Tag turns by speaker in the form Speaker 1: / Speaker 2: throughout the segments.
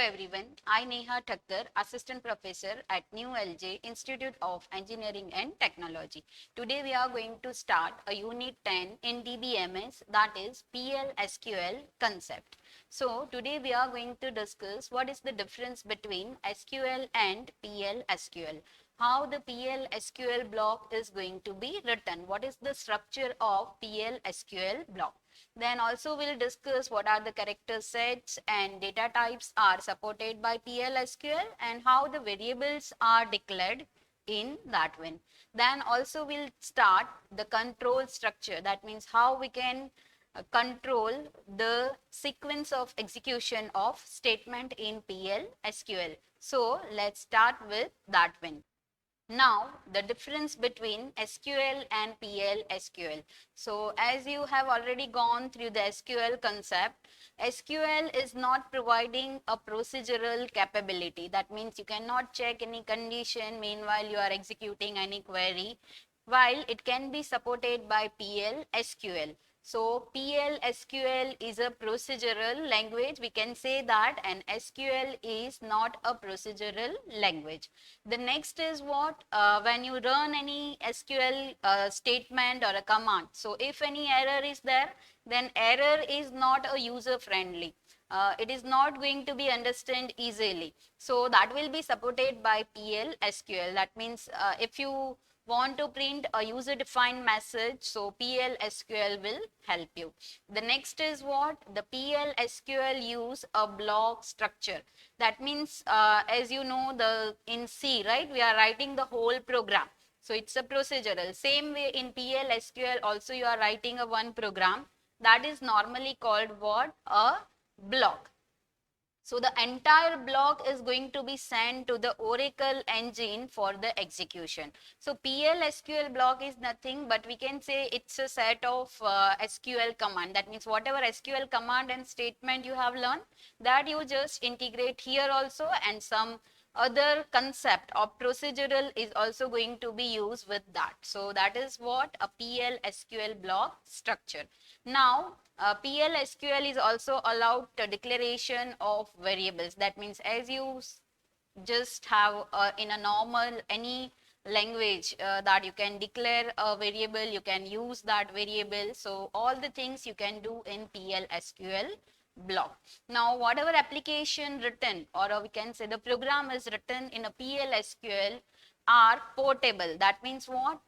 Speaker 1: everyone. I Neha Thakkar, Assistant Professor at New LJ Institute of Engineering and Technology. Today we are going to start a Unit 10 in DBMS, that is PL-SQL concept. So today we are going to discuss what is the difference between SQL and PL-SQL. How the PL-SQL block is going to be written. What is the structure of PL-SQL block? Then also we'll discuss what are the character sets and data types are supported by PL/SQL and how the variables are declared in that one. Then also we'll start the control structure. That means how we can control the sequence of execution of statement in PL/SQL. So let's start with that one. Now, the difference between SQL and PL/SQL. So, as you have already gone through the SQL concept, SQL is not providing a procedural capability. That means you cannot check any condition meanwhile you are executing any query, while it can be supported by PL/SQL. So PL/SQL is a procedural language. We can say that, and SQL is not a procedural language. The next is what? When you run any SQL statement or a command. So if any error is there, then error is not a user friendly. It is not going to be understood easily. So that will be supported by PL/SQL. That means if you want to print a user defined message, so PL/SQL will help you. The next is what? The PL/SQL use a block structure. That means as you know, the in C, right, we are writing the whole program. So it's a procedural. Same way in PL/SQL also you are writing a one program, that is normally called what? A block. So the entire block is going to be sent to the Oracle engine for the execution. So PL/SQL block is nothing but we can say it's a set of SQL command. That means whatever SQL command and statement you have learned, that you just integrate here also, and some other concept of procedural is also going to be used with that. So that is what a PL/SQL block structure. Now PL/SQL is also allowed the declaration of variables. That means as you just have in a normal any language that you can declare a variable, you can use that variable. So all the things you can do in PL/SQL block. Now whatever application written, or we can say the program is written in a PL/SQL are portable. That means what?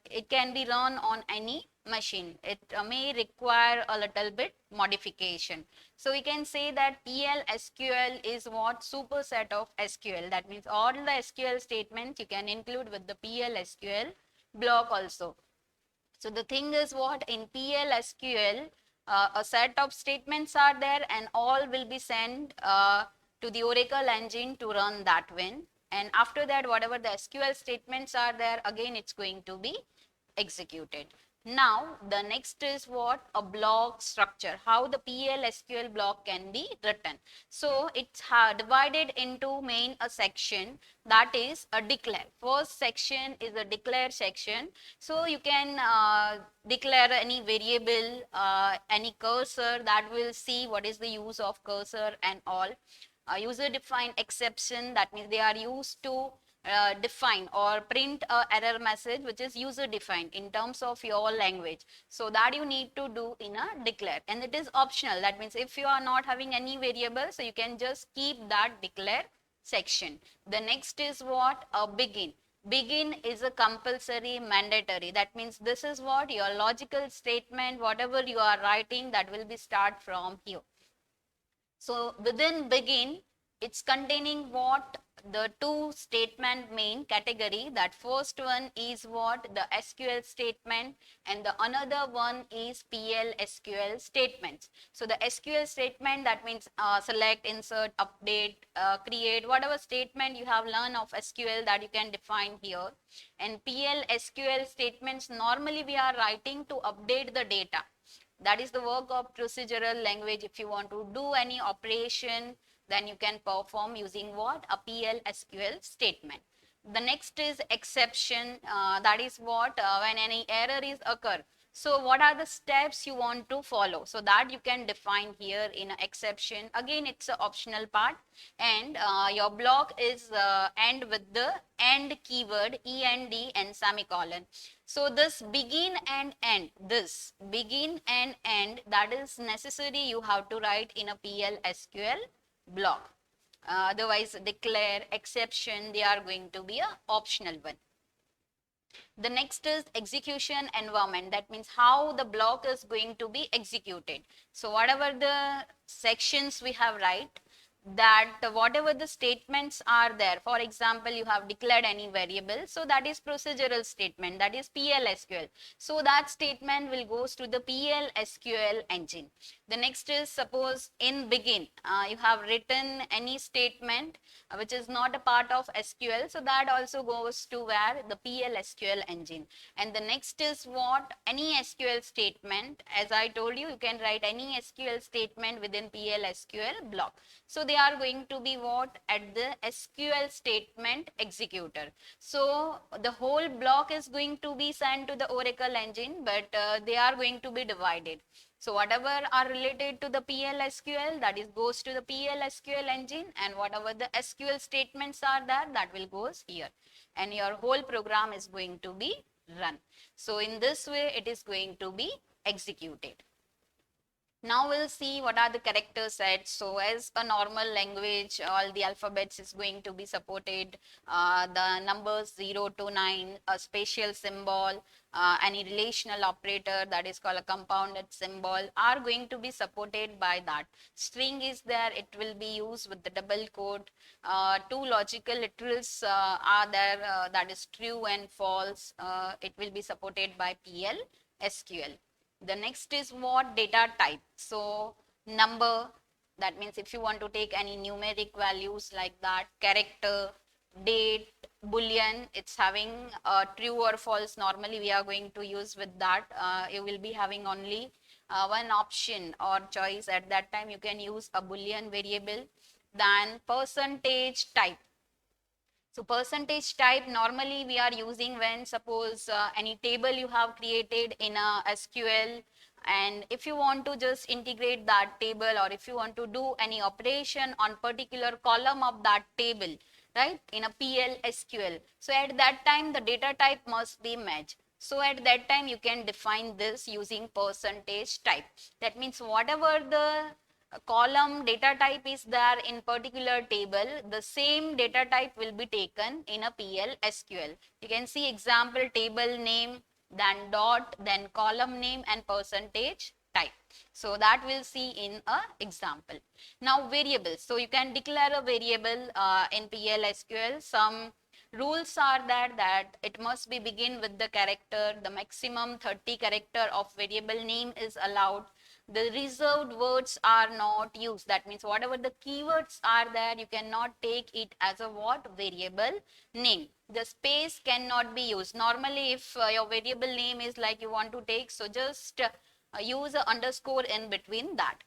Speaker 1: It can be run on any machine. It may require a little bit modification. So we can say that PL/SQL is what? Superset of SQL. That means all the SQL statements you can include with the PL/SQL block also. So the thing is what? In PL/SQL a set of statements are there and all will be sent to the Oracle engine to run that one. And after that, whatever the SQL statements are there, again it's going to be executed. Now the next is what? A block structure. How the PL/SQL block can be written. So it's divided into main a section, that is a declare. First section is a declare section. So you can declare any variable, any cursor, that will see what is the use of cursor and all. User defined exception, that means they are used to define or print a error message which is user defined in terms of your language. So that you need to do in a declare, and it is optional. That means if you are not having any variable, so you can just keep that declare section. The next is what? A begin. Begin is a compulsory mandatory. That means this is what? Your logical statement, whatever you are writing, that will be start from here. So within begin, it's containing what? The two statement main category. That first one is what? The SQL statement, and the another one is PL/SQL statements. So the SQL statement, that means select, insert, update, create, whatever statement you have learned of SQL, that you can define here. And PL/SQL statements, normally we are writing to update the data. That is the work of procedural language. If you want to do any operation, then you can perform using what? A PL/SQL statement. The next is exception. That is what? When any error is occur. So what are the steps you want to follow? So that you can define here in an exception. Again, it's an optional part, and your block is end with the end keyword END and semicolon. So this begin and end, this begin and end, that is necessary you have to write in a PL SQL block. Otherwise declare, exception, they are going to be a optional one. The next is execution environment. That means how the block is going to be executed. So whatever the sections we have write, that whatever the statements are there, for example, you have declared any variable, so that is procedural statement, that is PL/SQL. So that statement will goes to the PL/SQL engine. The next is, suppose in begin, you have written any statement which is not a part of SQL, so that also goes to where the PL/SQL engine. And the next is what, any SQL statement, as I told you, you can write any SQL statement within PL/SQL block. So they are going to be what, at the SQL statement executor. So the whole block is going to be sent to the Oracle engine, but they are going to be divided. So whatever are related to the PL/SQL, that is goes to the PL/SQL engine, and whatever the SQL statements are there, that will goes here, and your whole program is going to be run. So in this way it is going to be executed. Now we'll see what are the character sets. So as a normal language, all the alphabets is going to be supported. The numbers 0 to 9, a spatial symbol, any relational operator, that is called a compounded symbol, are going to be supported by that. String is there, it will be used with the double quote. Two logical literals are there, that is true and false. It will be supported by PL SQL. The next is what, data type. So number, that means if you want to take any numeric values like that, character, date, boolean, it's having true or false. Normally we are going to use with that. You will be having only one option or choice. At that time you can use a boolean variable. Then percentage type. So percentage type normally we are using when suppose any table you have created in a SQL, and if you want to just integrate that table, or if you want to do any operation on particular column of that table, right, in a PL SQL. So at that time the data type must be matched. So at that time you can define this using percentage type. That means whatever the column data type is there in particular table, the same data type will be taken in a PL SQL. You can see example table name, then dot, then column name and percentage type. So that we'll see in a example. Now variables. So you can declare a variable in PL SQL. Some rules are there that it must be begin with the character. The maximum 30 character of variable name is allowed. The reserved words are not used. That means whatever the keywords are there, you cannot take it as a what, variable name. The space cannot be used. Normally if your variable name is like you want to take, so just use a underscore in between that.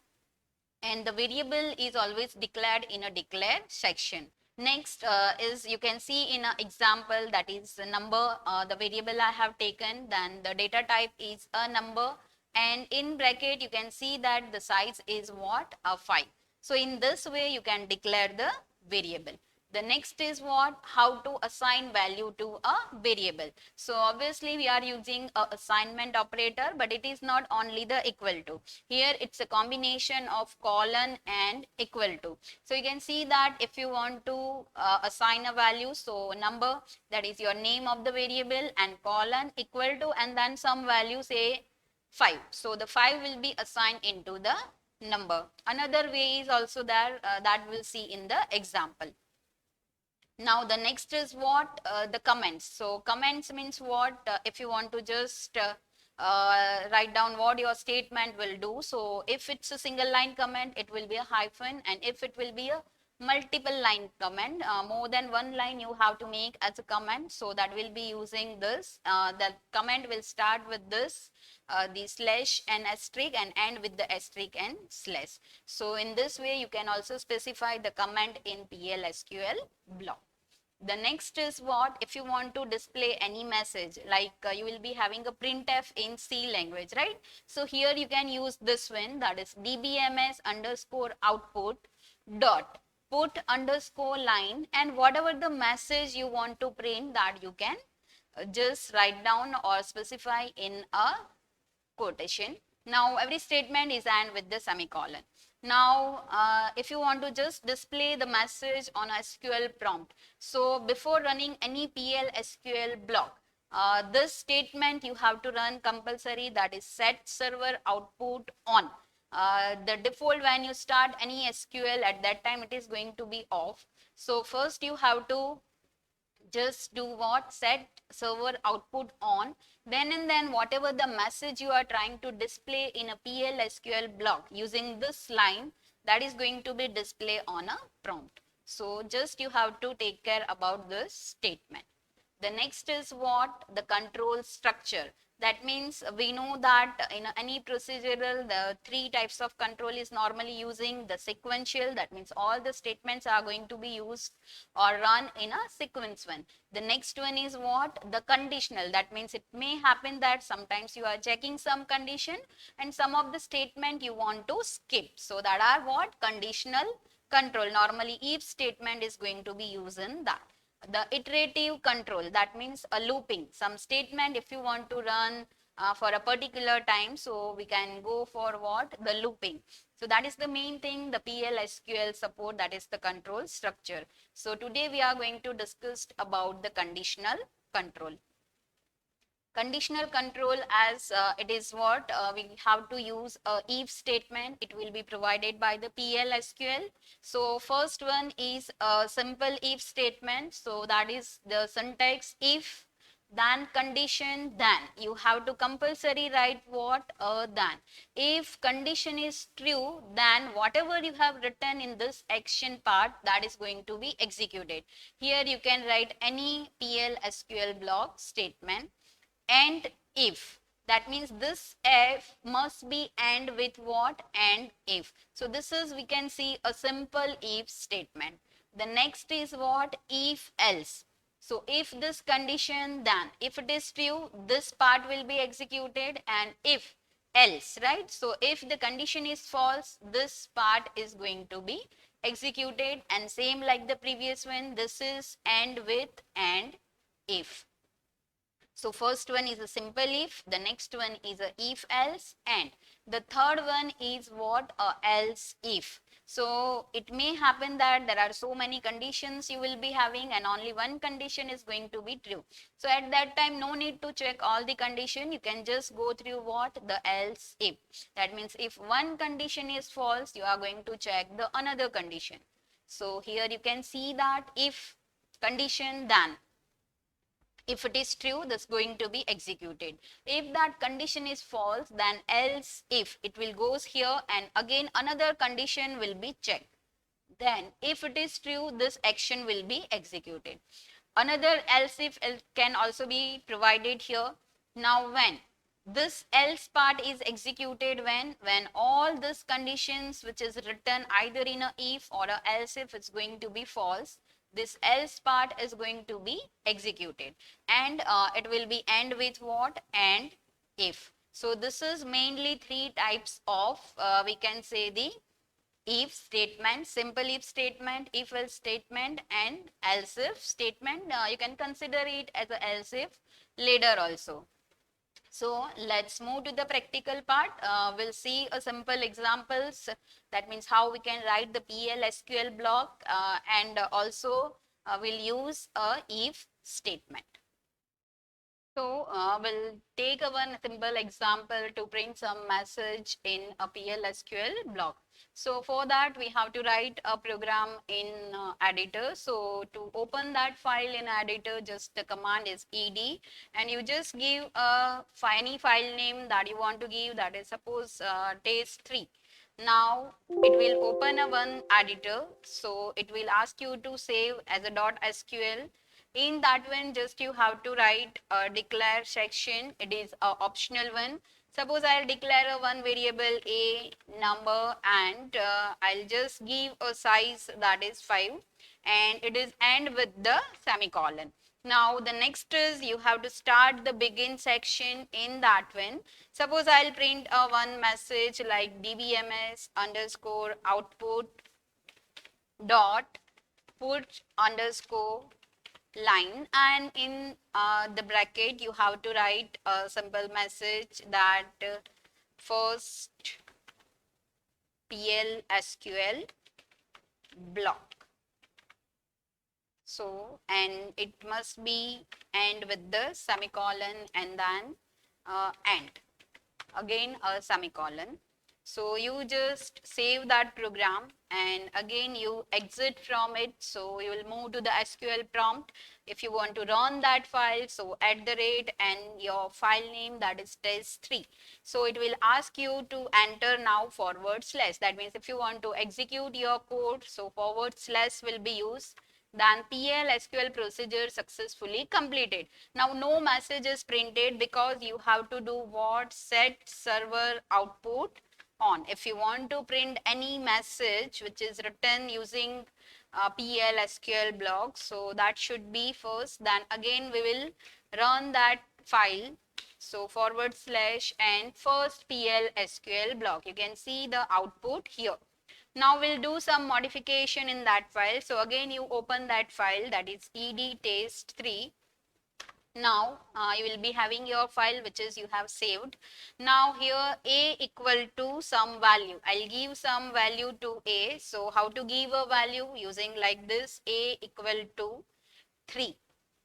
Speaker 1: And the variable is always declared in a declare section. Next is, you can see in an example, that is the number, the variable I have taken, then the data type is a number, and in bracket you can see that the size is what, a 5. So in this way you can declare the variable. The next is what, how to assign value to a variable. So obviously we are using a assignment operator, but it is not only the equal to. Here it's a combination of colon and equal to. So you can see that if you want to assign a value, so number, that is your name of the variable, and colon equal to, and then some value, say 5. So the 5 will be assigned into the number. Another way is also there, that we'll see in the example. Now the next is what, the comments. So comments means what, if you want to just write down what your statement will do. So if it's a single line comment, it will be a hyphen, and if it will be a multiple line comment, more than one line you have to make as a comment, so that will be using this. The comment will start with this, the slash and asterisk, and end with the asterisk and slash. So in this way you can also specify the comment in PL SQL block. The next is what, if you want to display any message, like you will be having a printf in C language, right? So here you can use this one, that is dbms underscore output dot put underscore line, and whatever the message you want to print, that you can just write down or specify in a quotation. Now every statement is end with the semicolon. Now if you want to just display the message on a SQL prompt, so before running any PL SQL block, this statement you have to run compulsory, that is set server output on. The default when you start any SQL, at that time it is going to be off. So first you have to just do what, set server output on, then and then whatever the message you are trying to display in a PL SQL block using this line, that is going to be displayed on a prompt. So just you have to take care about this statement. The next is what, the control structure. That means we know that in any procedural, the three types of control is normally using the sequential. That means all the statements are going to be used or run in a sequence one. The next one is what, the conditional. That means it may happen that sometimes you are checking some condition and some of the statement you want to skip. So that are what, conditional control. Normally if statement is going to be used in that. The iterative control, that means a looping. Some statement if you want to run for a particular time, so we can go for what, the looping. So that is the main thing, the PL SQL support, that is the control structure. So today we are going to discuss about the conditional control. Conditional control, as it is what, we have to use a if statement. It will be provided by the PL SQL. So first one is a simple if statement. So that is the syntax, if then condition then. You have to compulsory write what, then. If condition is true, then whatever you have written in this action part, that is going to be executed. Here you can write any PL SQL block statement. And if, that means this if must be end with what, and if. So this is, we can see a simple if statement. The next is what, if else. So if this condition, then if it is true, this part will be executed, and if else, right? So if the condition is false, this part is going to be executed, and same like the previous one, this is end with and if. So first one is a simple if, the next one is a if else, and the third one is what, a else if. So it may happen that there are so many conditions you will be having and only one condition is going to be true. So at that time no need to check all the condition, you can just go through what, the else if. That means if one condition is false, you are going to check the another condition. So here you can see that if condition, then if it is true, this is going to be executed. If that condition is false, then else if, it will goes here and again another condition will be checked. Then if it is true, this action will be executed. Another else if can also be provided here. Now when this else part is executed, when all these conditions which is written either in a if or a else if, it's going to be false, this else part is going to be executed, and it will be end with what, and if. So this is mainly three types of we can say the if statement, simple if statement, if else statement, and else if statement. You can consider it as a else if later also. So let's move to the practical part. We'll see a simple examples. That means how we can write the PL SQL block, and also we'll use a if statement. So we'll take one simple example to print some message in a PL SQL block. So for that we have to write a program in editor. So to open that file in editor, just the command is ed, and you just give a any file name that you want to give, that is suppose test3. Now it will open a one editor, so it will ask you to save as a .sql. In that one, just you have to write a declare section. It is a optional one. Suppose I'll declare a one variable a number, and I'll just give a size that is 5. and it is end with the semicolon. Now the next is you have to start the begin section in that one. Suppose I'll print a one message like dbms underscore output dot put underscore line, and in the bracket you have to write a simple message that first PL SQL block. So, and it must be end with the semicolon and then end. Again a semicolon. So you just save that program and again you exit from it. So you will move to the SQL prompt. If you want to run that file, so @ and your file name, that is test3. So it will ask you to enter now /. That means if you want to execute your code, so / will be used. Then PL SQL procedure successfully completed. Now no message is printed because you have to do what? Set server output on. If you want to print any message which is written using PL SQL block, so that should be first. Then again we will run that file. So / and first PL SQL block. You can see the output here. Now we'll do some modification in that file. So again you open that file, that is edtest3. Now you will be having your file which is you have saved. Now here a equal to some value. I'll give some value to a. So how to give a value? Using like this, a equal to 3.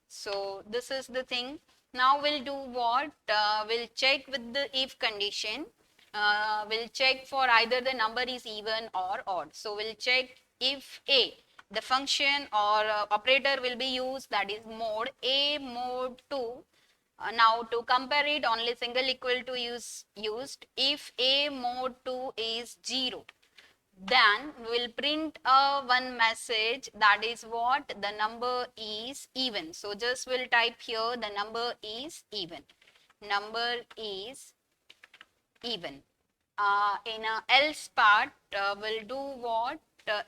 Speaker 1: So this is the thing. Now we'll do what? We'll check with the if condition. We'll check for either the number is even or odd. So we'll check if a, the function or operator will be used, that is mode a mode 2. Now to compare it, only single equal to is used. If a mode 2 is 0, then we will print one message, that is what? The number is even. So just we'll type here the number is even. Number is even. In a else part, we'll do what?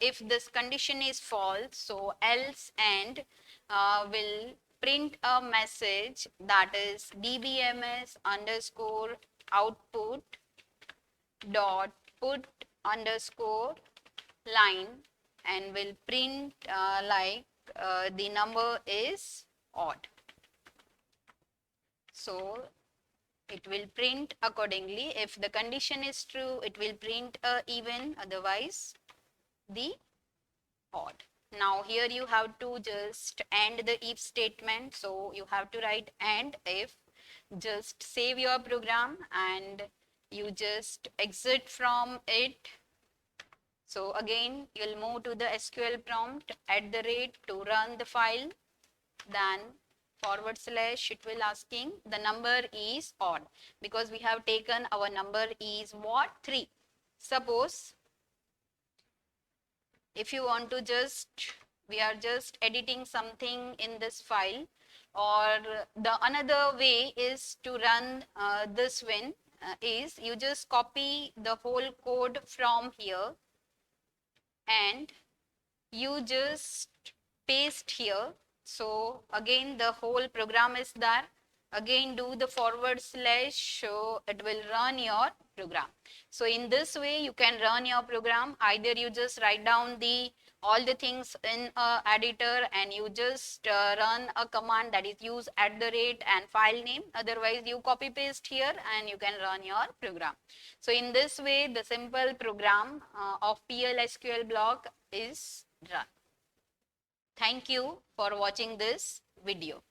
Speaker 1: If this condition is false, so else and will print a message, that is dbms underscore output dot put underscore line, and will print like the number is odd. So it will print accordingly. If the condition is true, it will print even, otherwise the odd. Now here you have to just end the if statement. So you have to write and if. Just save your program and you just exit from it. So again you'll move to the SQL prompt @ to run the file. Then / it will asking the number is odd because we have taken our number is what? 3. Suppose if you want to just, we are just editing something in this file, or the another way is to run this one is you just copy the whole code from here and you just paste here. So again the whole program is there. Again do the /, so it will run your program. So in this way you can run your program. Either you just write down the all the things in a editor and you just run a command, that is use @ and file name. Otherwise you copy paste here and you can run your program. So in this way the simple program of PL SQL block is run. Thank you for watching this video.